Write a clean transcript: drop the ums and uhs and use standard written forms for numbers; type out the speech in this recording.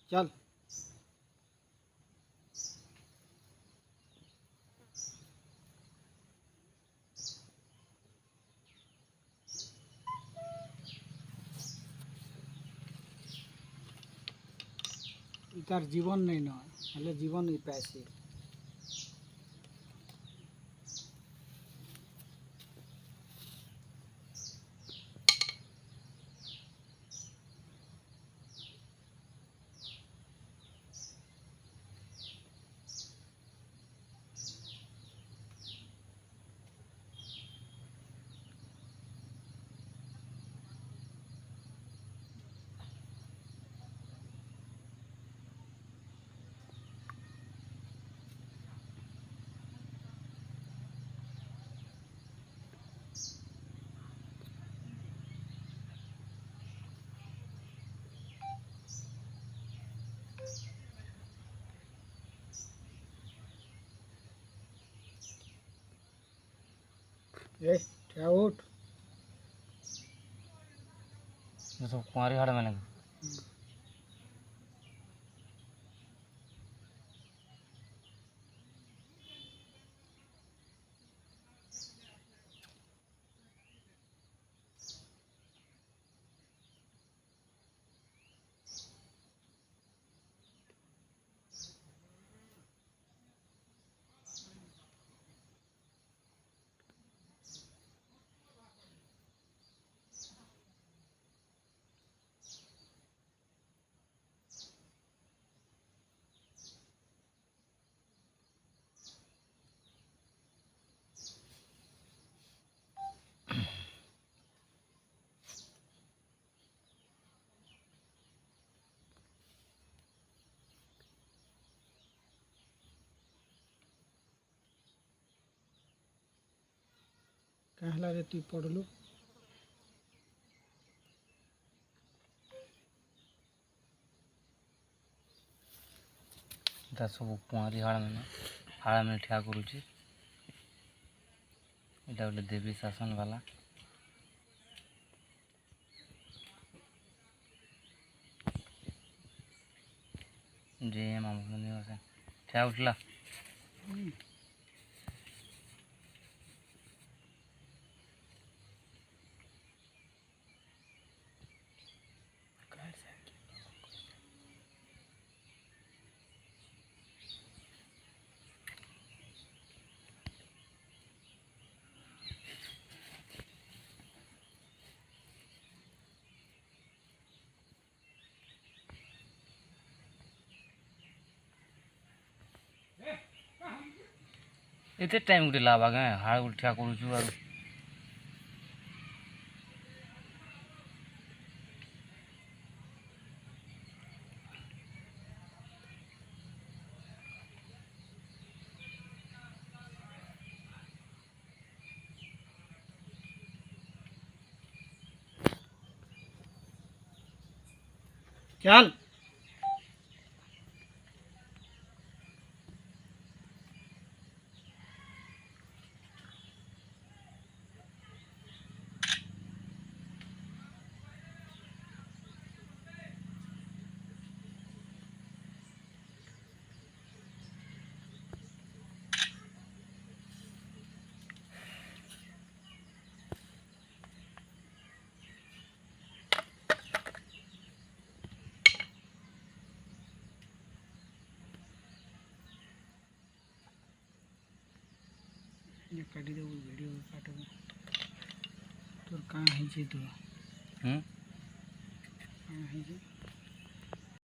चल तार जीवन नहीं न हेल्ले जीवन ही पैसे क्या उठ सब कुंवारी हाड़ मैंने कहला रे तू पढ़लू सब कुंवारी हाड़ मैंने ठिया करुच्ची यहाँ गोटे देवी शासन वाला जे ठिया उठला एते टाइम गोटे लाभ आगे हाड़ गोटे ठिया करुचु आर चल ये काटी दे वीडियो काट तोर कहाँ है तो कहाँ है